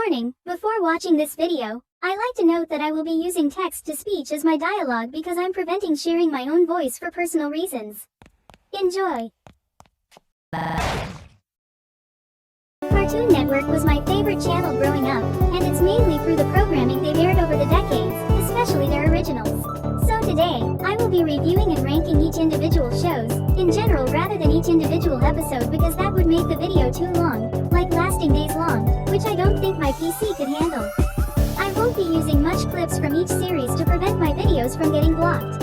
Warning, before watching this video, I like to note that I will be using text-to-speech as my dialogue because I'm preventing sharing my own voice for personal reasons. Enjoy! Cartoon Network was my favorite channel growing up, and it's mainly through the programming they've aired over the decades, especially their originals. So today, I will be reviewing and ranking each individual shows, in general rather than each individual episode because that would make the video too long, like lasting days long, which I don't think my PC could handle. I won't be using much clips from each series to prevent my videos from getting blocked.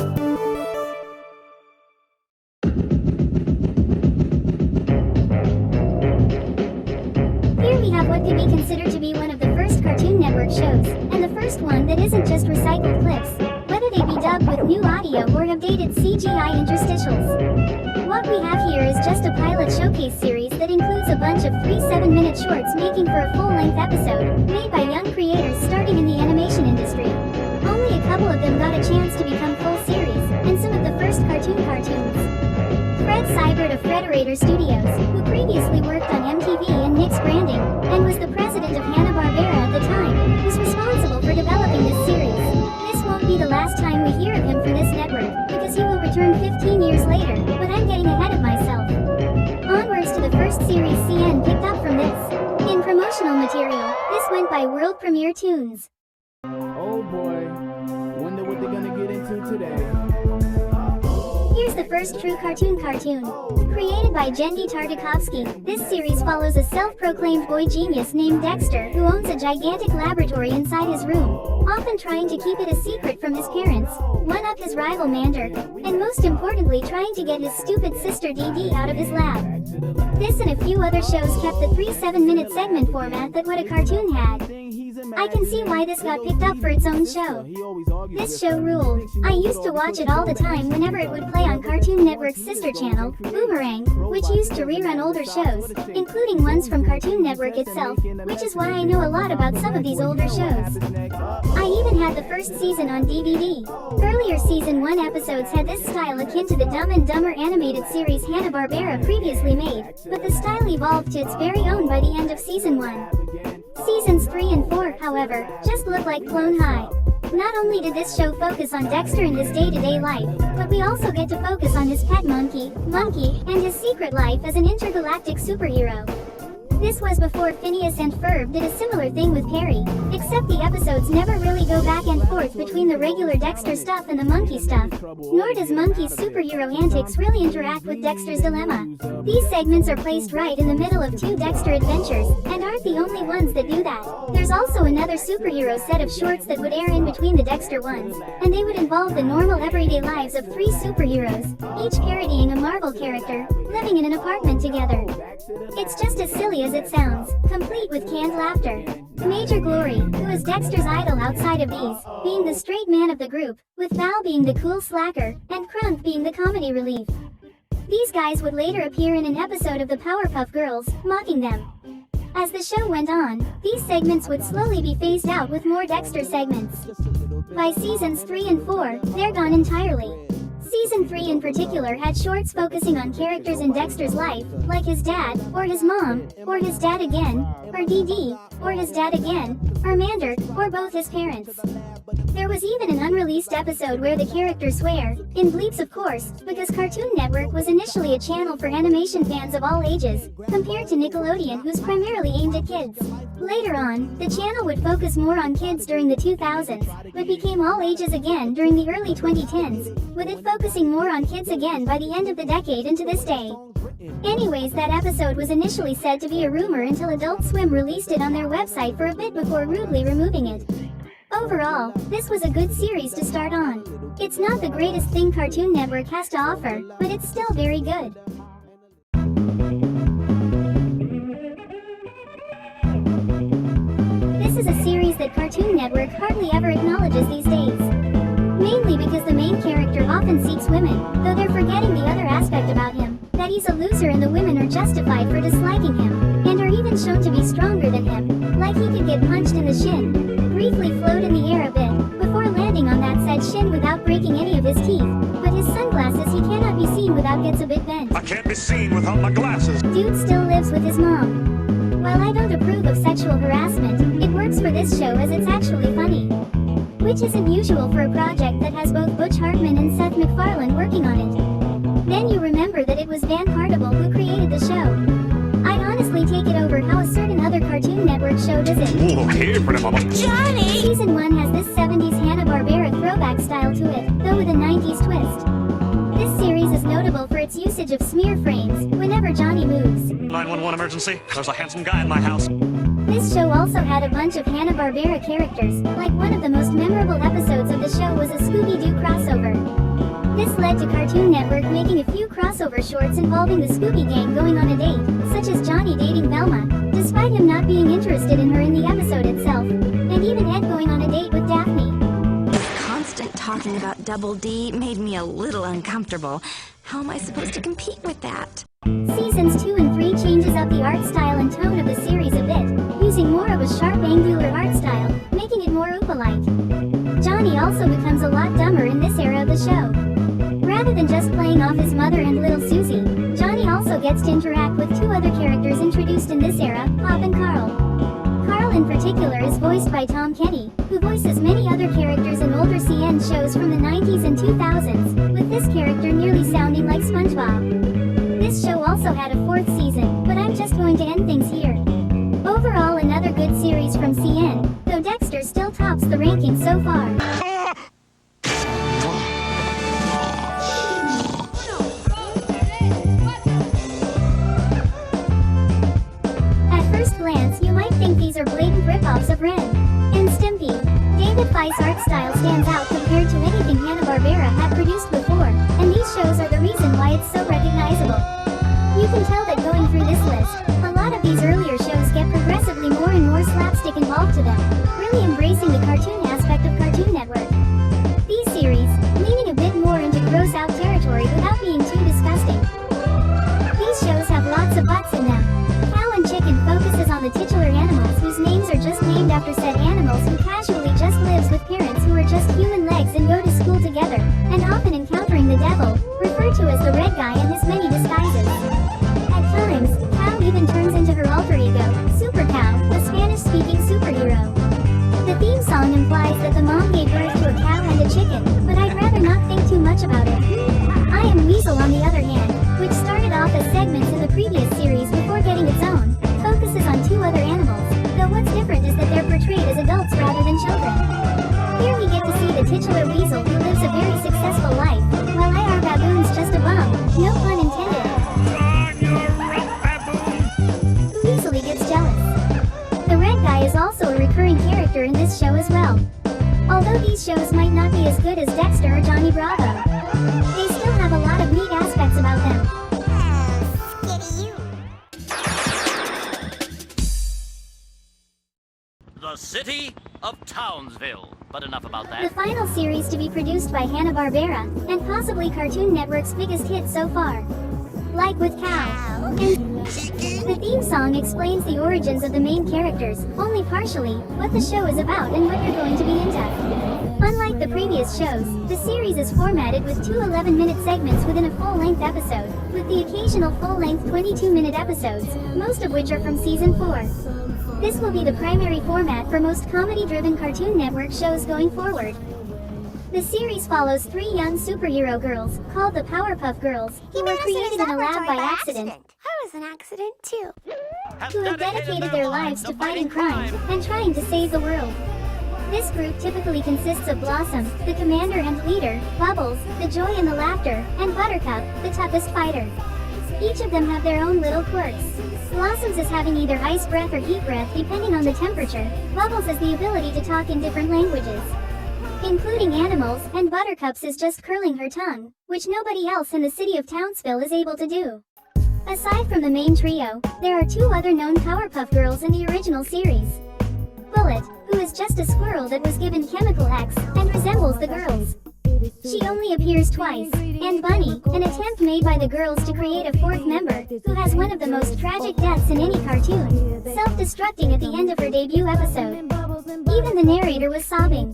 Here we have what could be considered to be one of the first Cartoon Network shows, and the first one that isn't just recycled clips, whether they be dubbed with new audio or have dated CGI interstitials. What we have here is just a pilot showcase series that includes a bunch of 3 7-minute shorts making for a full-length episode, made by young creators starting in the animation industry. Only a couple of them got a chance to become full series, and some of the first cartoons. Fred Seibert of Frederator Studios, who previously worked on MTV and Nick's Branding, and was the president of Hanna-Barbera at the time, was responsible for developing this series. This won't be the last time we hear of him for this network, because he will return 15 years later, but I'm getting ahead of myself. Onwards to the first series CN picked up from this. In promotional material, this went by World Premiere Tunes. Oh boy, wonder what they're gonna get into today. Here's the first true cartoon. Created by Jendy Tartakovsky, this series follows a self-proclaimed boy genius named Dexter who owns a gigantic laboratory inside his room, often trying to keep it a secret from his parents, one-up his rival Mandark, and most importantly trying to get his stupid sister Dee Dee out of his lab. This and a few other shows kept the 3 7-minute segment format that what a cartoon had. I can see why this got picked up for its own show. This show ruled. I used to watch it all the time whenever it would play on Cartoon Network's sister channel, Boomerang, which used to rerun older shows, including ones from Cartoon Network itself, which is why I know a lot about some of these older shows. I even had the first season on DVD. Earlier season 1 episodes had this style akin to the Dumb and Dumber animated series Hanna-Barbera previously made, but the style evolved to its very own by the end of season 1. Seasons 3 and 4, however, just look like flown high. Not only did this show focus on Dexter and his day-to-day life, but we also get to focus on his pet monkey, and his secret life as an intergalactic superhero. This was before Phineas and Ferb did a similar thing with Perry, except the episodes never really go back and forth between the regular Dexter stuff and the monkey stuff, nor does Monkey's superhero antics really interact with Dexter's dilemma. These segments are placed right in the middle of 2 Dexter adventures, and aren't the only ones that do that. There's also another superhero set of shorts that would air in between the Dexter ones, and they would involve the normal everyday lives of 3 superheroes, each parodying a Marvel character, living in an apartment together. It's just as silly as it sounds, complete with canned laughter. Major Glory, who is Dexter's idol outside of these, being the straight man of the group, with Val being the cool slacker, and Crunk being the comedy relief. These guys would later appear in an episode of the Powerpuff Girls, mocking them. As the show went on, these segments would slowly be phased out with more Dexter segments. By seasons 3 and 4, they're gone entirely. Season 3 in particular had shorts focusing on characters in Dexter's life, like his dad, or his mom, or his dad again, or Dee Dee, or his dad again, or Mandark, or both his parents. There was even an unreleased episode where the characters swear, in bleeps of course, because Cartoon Network was initially a channel for animation fans of all ages, compared to Nickelodeon who's primarily aimed at kids. Later on, the channel would focus more on kids during the 2000s, but became all ages again during the early 2010s, with it focusing more on kids again by the end of the decade and to this day. Anyways, that episode was initially said to be a rumor until Adult Swim released it on their website for a bit before rudely removing it. Overall, this was a good series to start on. It's not the greatest thing Cartoon Network has to offer, but it's still very good. This is a series that Cartoon Network hardly ever acknowledges these days. Mainly because the main character often seeks women, though they're forgetting the other aspect about him, that he's a loser and the women are justified for disliking him, and are even shown to be stronger than him, like he could get punched in the shin, briefly float in the air a bit, before landing on that said shin without breaking any of his teeth, but his sunglasses he cannot be seen without gets a bit bent. I can't be seen without my glasses. Dude still lives with his mom. While I don't approve of sexual harassment, it works for this show as it's actually funny. Which isn't usual for a project that has both Butch Hartman and Seth MacFarlane working on it. Then you remember that it was Van Hartable who created the show. I'd honestly take it over how a certain other Cartoon Network show does it. Okay, pretty mama. Johnny! Season 1 has this 70s Hanna-Barbera throwback style to it, though with a 90s twist. This series is notable for its usage of smear frames whenever Johnny moves. 911 emergency. There's a handsome guy in my house. This show also had a bunch of Hanna-Barbera characters, like one of the most memorable episodes of the show was a Scooby-Doo crossover. This led to Cartoon Network making a few crossover shorts involving the Scooby Gang going on a date, such as Johnny dating Velma, despite him not being interested in her in the episode itself, and even Ed going on a date with Daphne. Constant talking about Double D made me a little uncomfortable. How am I supposed to compete with that? Seasons 2 and 3 changes up the art style and tone of the series a bit, using more of a sharp angular art style, making it more Oopalite. Johnny also becomes a lot dumber in this era of the show. Rather than just playing off his mother and little Susie, Johnny also gets to interact with two other characters introduced in this era, Pop and Carl. Carl in particular is voiced by Tom Kenny, who voices many other characters in older CN shows from the 90s and 2000s, with this character nearly sounding like SpongeBob. This show also had a 4th season, but I'm just going to end things here. Overall, another good series from CN, though Dexter still tops the ranking so far. At first glance, you might think these are blatant rip-offs of Ren and Stimpy. David Feist's art style stands out compared to anything Hanna-Barbera had produced before, and these shows are the reason why it's so recognizable. You can tell that going through this list, a lot of these earlier shows get progressively more and more slapstick involved to them, really embracing the cartoon aspect of Cartoon Network. These series, leaning a bit more into gross-out territory without being too disgusting. These shows have lots of butts in them. Cow and Chicken focuses on the titular animals whose names are just named after said animals who casually just lives with parents who are just human legs and go to school together, and often encountering the devil, referred to as the Red Guy in his many disguises. At times, Cow even turns into her alter ego, Super Cow, a Spanish-speaking superhero. The theme song implies that the mom gave birth to a cow and a chicken, but I'd rather not think too much about it. I Am Weasel, on the other hand, which started off as segments in the previous series before getting its own, focuses on two other animals, though what's different is that they're portrayed as adults rather than children. Here we get to see the titular weasel who lives a very successful life, while IR Baboon's just a bum, no pun intended. Who easily gets jealous. The Red Guy is also a recurring character in this show as well. Although these shows might not be as good as Dexter or Johnny Bravo, they still have a lot of neat aspects about them. The city of Townsville. But enough about The that. final series to be produced by Hanna-Barbera, and possibly Cartoon Network's biggest hit so far. Like with Cow. And the theme song explains the origins of the main characters, only partially, what the show is about and what you're going to be into. Unlike the previous shows, the series is formatted with two 11-minute segments within a full-length episode, with the occasional full-length 22-minute episodes, most of which are from Season 4. This will be the primary format for most comedy-driven Cartoon Network shows going forward. The series follows three young superhero girls, called the Powerpuff Girls, who were created in a lab by accident, I was an accident too. who have dedicated their lives to fighting crime and trying to save the world. This group typically consists of Blossom, the commander and leader, Bubbles, the joy and the laughter, and Buttercup, the toughest fighter. Each of them have their own little quirks. Blossom's is having either ice breath or heat breath depending on the temperature. Bubbles has the ability to talk in different languages, including animals, and Buttercup's is just curling her tongue, which nobody else in the city of Townsville is able to do. Aside from the main trio, there are two other known Powerpuff Girls in the original series. Bullet, who is just a squirrel that was given Chemical X, and resembles the girls. She only appears twice, and Bunny, an attempt made by the girls to create a fourth member, who has one of the most tragic deaths in any cartoon, self-destructing at the end of her debut episode. Even the narrator was sobbing.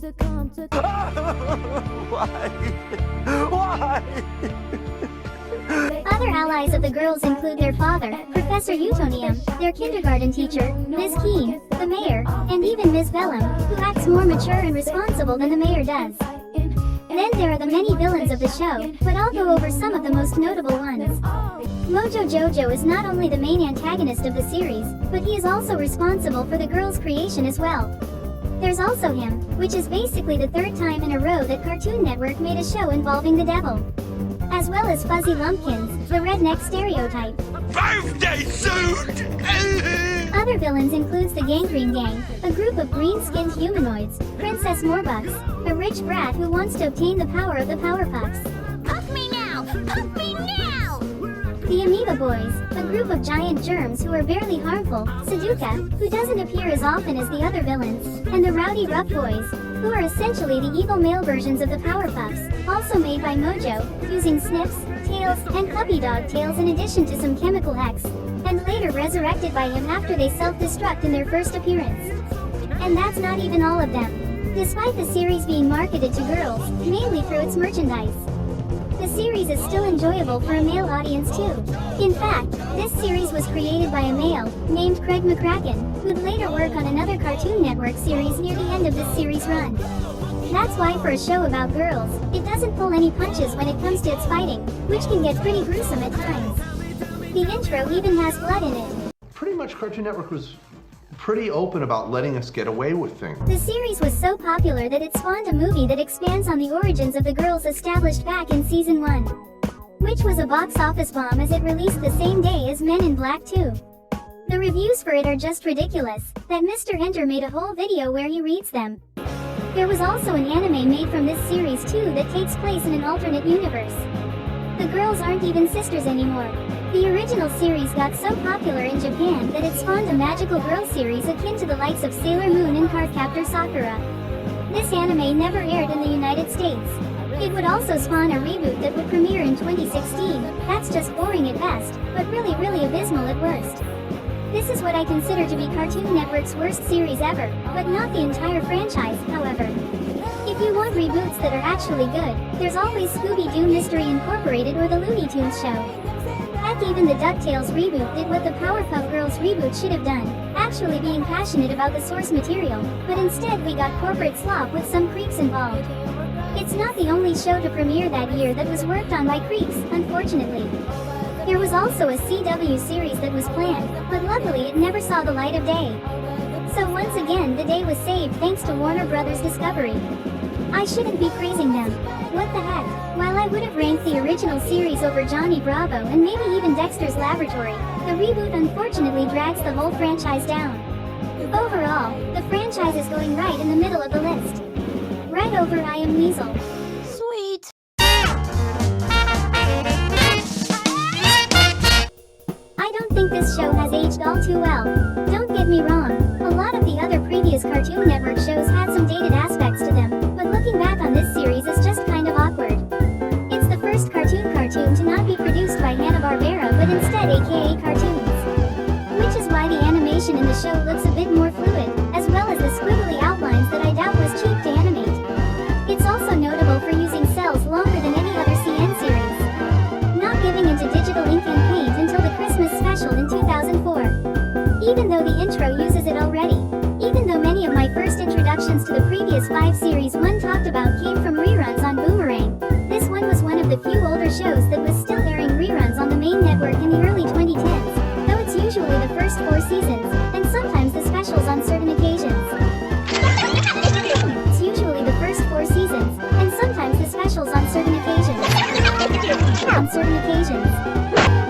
Why? Other allies of the girls include their father, Professor Utonium, their kindergarten teacher, Ms. Keen, the mayor, and even Ms. Vellum, who acts more mature and responsible than the mayor does. Then there are the many villains of the show, but I'll go over some of the most notable ones. Mojo Jojo is not only the main antagonist of the series, but he is also responsible for the girls' creation as well. There's also him, which is basically the third time in a row that Cartoon Network made a show involving the devil. As well as Fuzzy Lumpkins, the redneck stereotype. Birthday suit! Other villains includes the Gangrene Gang, a group of green-skinned humanoids, Princess Morbucks, a rich brat who wants to obtain the power of the Powerpuffs. Puff me now! Puff me now! The Amoeba Boys, a group of giant germs who are barely harmful, Sudoka, who doesn't appear as often as the other villains, and the Rowdy Rough Boys, who are essentially the evil male versions of the Powerpuffs, also made by Mojo, using Snips, Tails, and Puppy Dog tails in addition to some Chemical X, and later resurrected by him after they self-destruct in their first appearance. And that's not even all of them. Despite the series being marketed to girls, mainly through its merchandise, the series is still enjoyable for a male audience too. In fact, this series was created by a male, named Craig McCracken, who'd later work on another Cartoon Network series near the end of this series' run. That's why for a show about girls, it doesn't pull any punches when it comes to its fighting, which can get pretty gruesome at times. The intro even has blood in it. Pretty much Cartoon Network was pretty open about letting us get away with things. The series was so popular that it spawned a movie that expands on the origins of the girls established back in Season 1. Which was a box office bomb as it released the same day as Men in Black 2. The reviews for it are just ridiculous, that Mr. Enter made a whole video where he reads them. There was also an anime made from this series too that takes place in an alternate universe. The girls aren't even sisters anymore. The original series got so popular in Japan that it spawned a magical girl series akin to the likes of Sailor Moon and Cardcaptor Sakura. This anime never aired in the United States. It would also spawn a reboot that would premiere in 2016. That's just boring at best, but really abysmal at worst. This is what I consider to be Cartoon Network's worst series ever, but not the entire franchise, however. If you want reboots that are actually good, there's always Scooby-Doo Mystery Incorporated or the Looney Tunes show. Heck, even the DuckTales reboot did what the Powerpuff Girls reboot should have done, actually being passionate about the source material, but instead we got corporate slop with some creeps involved. It's not the only show to premiere that year that was worked on by creeps, unfortunately. There was also a CW series that was planned, but luckily it never saw the light of day. So once again the day was saved thanks to Warner Brothers Discovery. I shouldn't be praising them. What the heck? While I would have ranked the original series over Johnny Bravo and maybe even Dexter's Laboratory, the reboot unfortunately drags the whole franchise down. Overall, the franchise is going right in the middle of the list. Right over I Am Weasel. Sweet. I don't think this show has aged all too well. Don't get me wrong, a lot of the other previous Cartoon Network shows had some dated aspects to them, but looking back on this series is just kind of awkward. It's the first cartoon to not be produced by Hanna-Barbera but instead aka Cartoons. Which is why the animation in the show looks a bit more fluid, as well as the squiggly outlines that I doubt was cheap to animate. It's also notable for using cells longer than any other CN series. Not giving into digital ink and paint until the Christmas special in 2004. Even though the intro uses it already. Even though many of my first introductions to the previous 5 series one talked about came from reruns on Boomerang, this one was one of the few older shows that was still airing reruns on the main network in the early 2010s, though it's usually the first 4 seasons, and sometimes the specials on certain occasions. It's usually the first 4 seasons, and sometimes the specials on certain occasions. On certain occasions.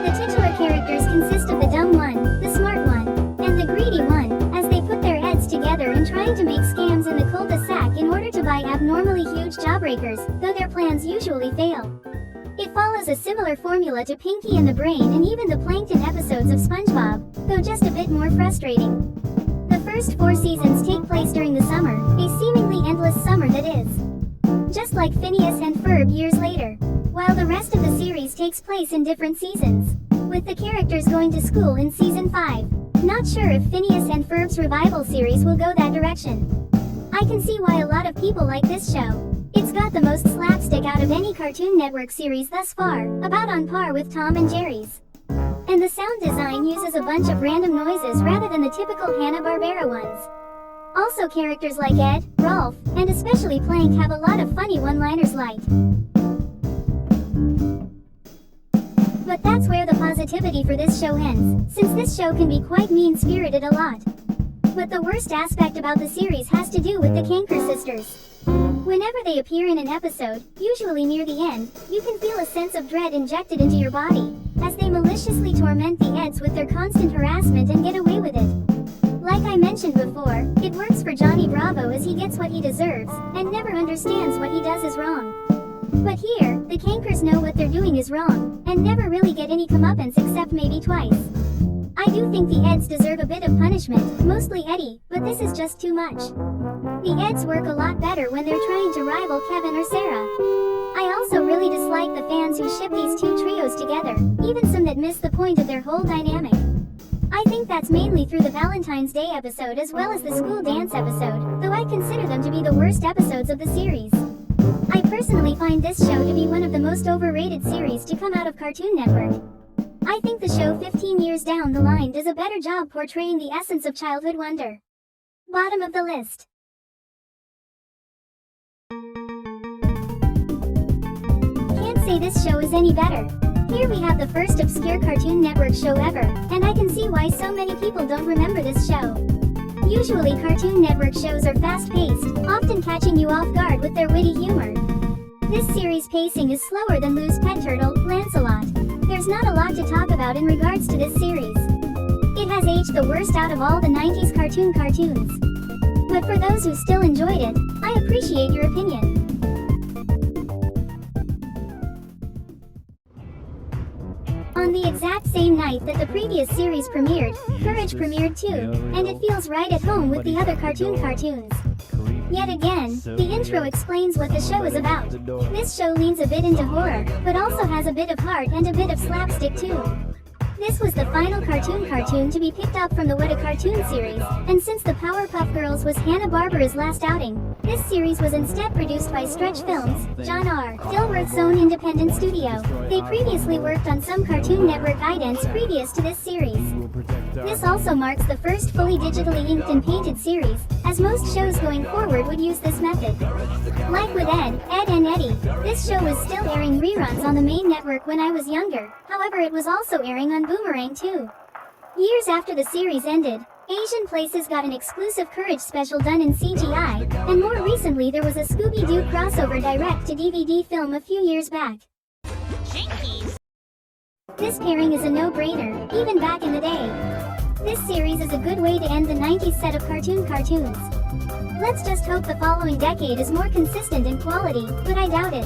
The titular characters consist of the dumb one, the smart one, and the greedy one, as they put their heads together in trying to make scams in the cul-de-sac in order to buy abnormally huge jawbreakers, though their plans usually fail. It follows a similar formula to Pinky and the Brain and even the Plankton episodes of SpongeBob, though just a bit more frustrating. The first 4 seasons take place during the summer, a seemingly endless summer that is. Just like Phineas and Ferb years later, while the rest of the series takes place in different seasons, with the characters going to school in Season 5. Not sure if Phineas and Ferb's revival series will go that direction. I can see why a lot of people like this show. It's got the most slapstick out of any Cartoon Network series thus far, about on par with Tom and Jerry's. And the sound design uses a bunch of random noises rather than the typical Hanna-Barbera ones. Also, characters like Ed, Rolf, and especially Plank have a lot of funny one-liners like. But that's where the positivity for this show ends, since this show can be quite mean-spirited a lot. But the worst aspect about the series has to do with the Canker sisters. Whenever they appear in an episode, usually near the end, you can feel a sense of dread injected into your body, as they maliciously torment the Eds with their constant harassment and get away with it. Like I mentioned before, it works for Johnny Bravo as he gets what he deserves, and never understands what he does is wrong. But here, the Cankers know what they're doing is wrong, and never really get any comeuppance except maybe twice. I do think the Eds deserve a bit of punishment, mostly Eddie, but this is just too much. The Eds work a lot better when they're trying to rival Kevin or Sarah. I also really dislike the fans who ship these two trios together, even some that miss the point of their whole dynamic. I think that's mainly through the Valentine's Day episode as well as the school dance episode, though I consider them to be the worst episodes of the series. I personally find this show to be one of the most overrated series to come out of Cartoon Network. I think the show 15 years down the line does a better job portraying the essence of childhood wonder. Bottom of the list. Can't say this show is any better. Here we have the first obscure Cartoon Network show ever, and I can see why so many people don't remember this show. Usually Cartoon Network shows are fast-paced, often catching you off guard with their witty humor. This series' pacing is slower than Lou's pet turtle, Lancelot. There's not a lot to talk about in regards to this series. It has aged the worst out of all the 90s cartoons. But for those who still enjoyed it, I appreciate your opinion. On the exact same night that the previous series premiered, Courage premiered too, and it feels right at home with the other cartoons. Yet again, the intro explains what the show is about. This show leans a bit into horror, but also has a bit of heart and a bit of slapstick too. This was the final cartoon to be picked up from the What a Cartoon series, and since the Powerpuff Girls was Hanna-Barbera's last outing, this series was instead produced by Stretch Films, John R. Dilworth's own independent studio. They previously worked on some Cartoon Network idents previous to this series. This also marks the first fully digitally inked and painted series, as most shows going forward would use this method. Like with Ed, and Eddie, this show was still airing reruns on the main network when I was younger, however it was also airing on Boomerang too. Years after the series ended, Asian Places got an exclusive Courage special done in CGI, and more recently there was a Scooby-Doo crossover direct-to-DVD film a few years back. Jinkies. This pairing is a no-brainer, even back in the day. This series is a good way to end the 90s set of cartoons. Let's just hope the following decade is more consistent in quality, but I doubt it.